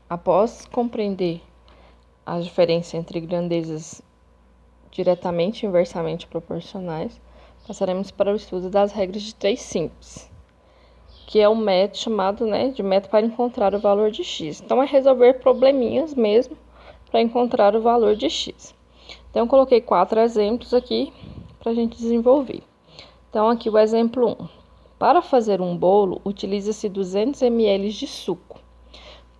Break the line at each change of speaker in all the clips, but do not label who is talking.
Após compreender a diferença entre grandezas diretamente e inversamente proporcionais, passaremos para o estudo das regras de 3 simples, que é o método chamado, de método para encontrar o valor de x. Então, é resolver probleminhas mesmo para encontrar o valor de x. Então, eu coloquei 4 exemplos aqui para a gente desenvolver. Então, aqui o exemplo 1. Para fazer um bolo, utiliza-se 200 ml de suco.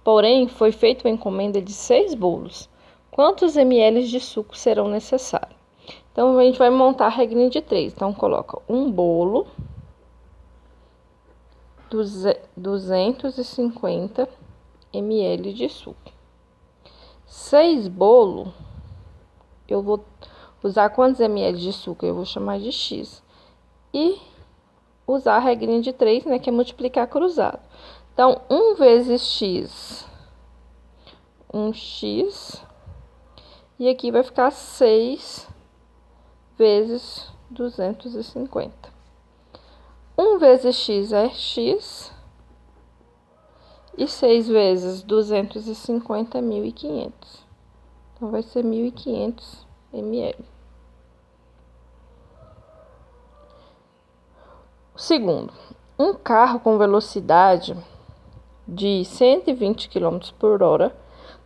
Porém, foi feita uma encomenda de 6 bolos. Quantos ml de suco serão necessários? Então, a gente vai montar a regrinha de 3. Então, coloca um bolo, 250 ml de suco. 6 bolos, eu vou usar quantos ml de suco? Eu vou chamar de x. E usar a regrinha de 3, que é multiplicar cruzado. Então, 1 vezes x, 1x. E aqui vai ficar 6 vezes 250. 1 vezes x é x. E 6 vezes 250 é 1.500. Então, vai ser 1.500 ml. Segundo, um carro com velocidade de 120 km por hora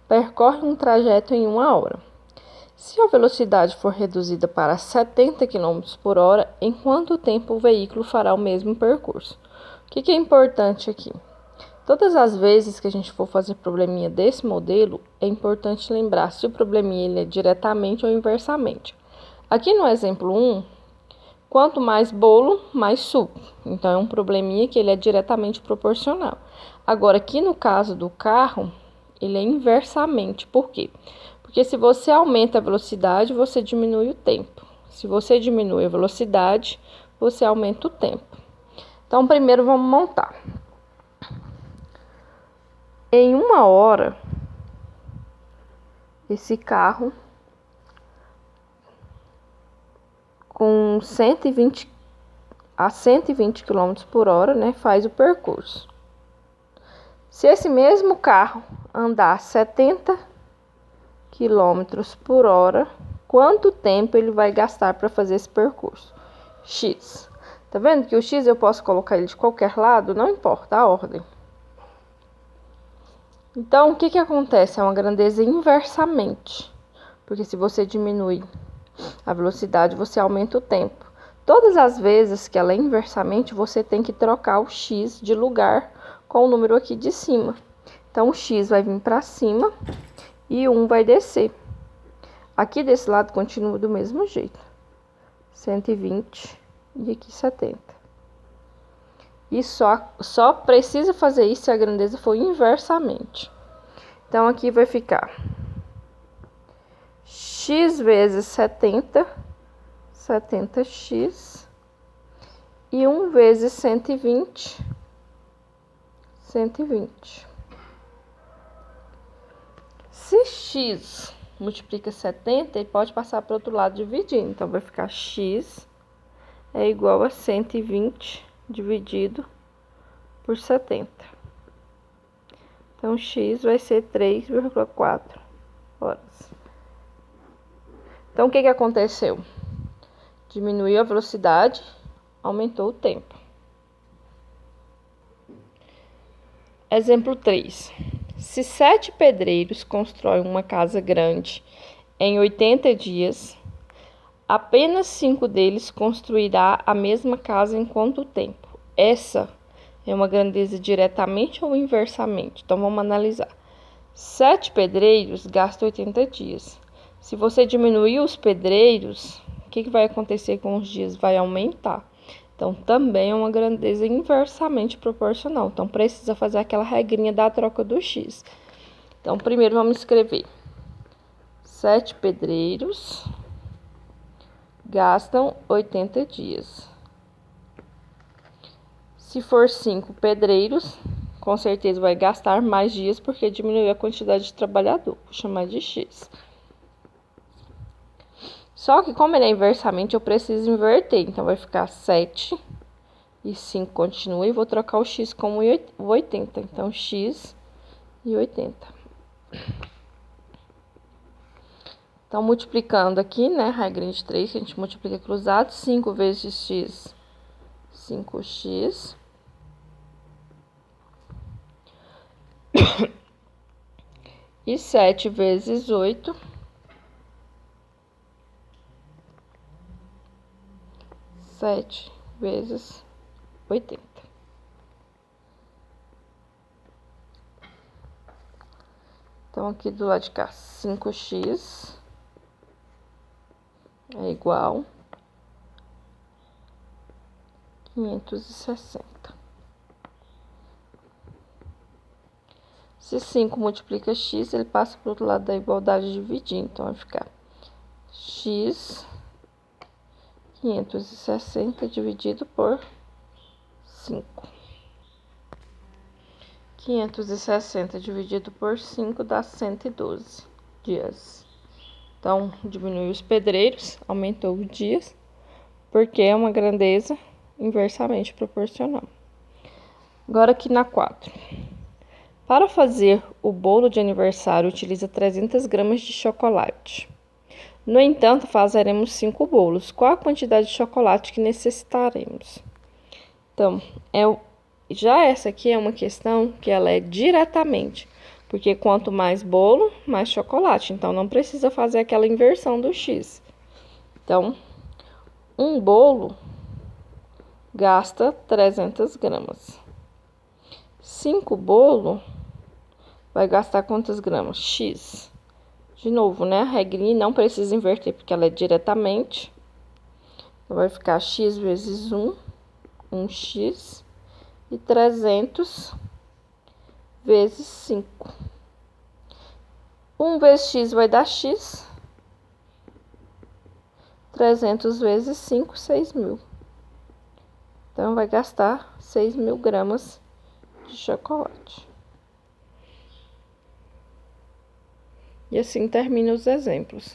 percorre um trajeto em 1 hora. Se a velocidade for reduzida para 70 km por hora, em quanto tempo o veículo fará o mesmo percurso? O que é importante aqui? Todas as vezes que a gente for fazer probleminha desse modelo, é importante lembrar se o probleminha ele é diretamente ou inversamente. Aqui no exemplo 1, quanto mais bolo, mais suco. Então, é um probleminha que ele é diretamente proporcional. Agora, aqui no caso do carro, ele é inversamente. Por quê? Porque se você aumenta a velocidade, você diminui o tempo. Se você diminui a velocidade, você aumenta o tempo. Então, primeiro vamos montar. Em 1 hora, esse carro com 120 km por hora, faz o percurso. Se esse mesmo carro andar 70 km por hora, quanto tempo ele vai gastar para fazer esse percurso? X. Tá vendo que o x eu posso colocar ele de qualquer lado? Não importa a ordem. Então, o que acontece? É uma grandeza inversamente. Porque se você diminui a velocidade, você aumenta o tempo. Todas as vezes que ela é inversamente, você tem que trocar o x de lugar com o número aqui de cima. Então, o x vai vir para cima e 1 vai descer. Aqui desse lado continua do mesmo jeito. 120 e aqui 70. E só precisa fazer isso se a grandeza for inversamente. Então, aqui vai ficar x vezes 70, 70x. E 1 vezes 120, 120. Se x multiplica 70, ele pode passar para o outro lado dividindo. Então, vai ficar x é igual a 120 dividido por 70. Então, x vai ser 3,4 horas. Então, o que aconteceu? Diminuiu a velocidade, aumentou o tempo. Exemplo 3. Se 7 pedreiros constroem uma casa grande em 80 dias, apenas 5 deles construirá a mesma casa em quanto tempo? Essa é uma grandeza diretamente ou inversamente? Então, vamos analisar. 7 pedreiros gastam 80 dias. Se você diminuir os pedreiros, o que vai acontecer com os dias? Vai aumentar. Então, também é uma grandeza inversamente proporcional. Então, precisa fazer aquela regrinha da troca do x. Então, primeiro vamos escrever. 7 pedreiros gastam 80 dias. Se for 5 pedreiros, com certeza vai gastar mais dias, porque diminuiu a quantidade de trabalhador. Vou chamar de x. Só que como ele é inversamente, eu preciso inverter. Então, vai ficar 7 e 5 continua. E vou trocar o x com o 80. Então, x e 80. Então, multiplicando aqui, né, regrinha de 3, que a gente multiplica cruzado, 5 vezes x, 5x. E 7 vezes 8, 7 vezes 80. Então, aqui do lado de cá, 5x é igual a 560. Se 5 multiplica x, ele passa para o outro lado da igualdade e dividir. Então, vai ficar x 560 dividido por 5. 560 dividido por 5 dá 112 dias. Então, diminuiu os pedreiros, aumentou os dias, porque é uma grandeza inversamente proporcional. Agora aqui na 4. Para fazer o bolo de aniversário, utiliza 300 gramas de chocolate. No entanto, faremos 5 bolos. Qual a quantidade de chocolate que necessitaremos? Então, já essa aqui é uma questão que ela é diretamente, porque quanto mais bolo, mais chocolate. Então, não precisa fazer aquela inversão do x. Então, um bolo gasta 300 gramas. 5 bolos vai gastar quantas gramas? X. De novo, né? A regrinha não precisa inverter, porque ela é diretamente. Então, vai ficar x vezes 1, 1x, e 300 vezes 5. 1 vezes x vai dar x. 300 vezes 5, 6.000. Então, vai gastar 6.000 gramas de chocolate. E assim termina os exemplos.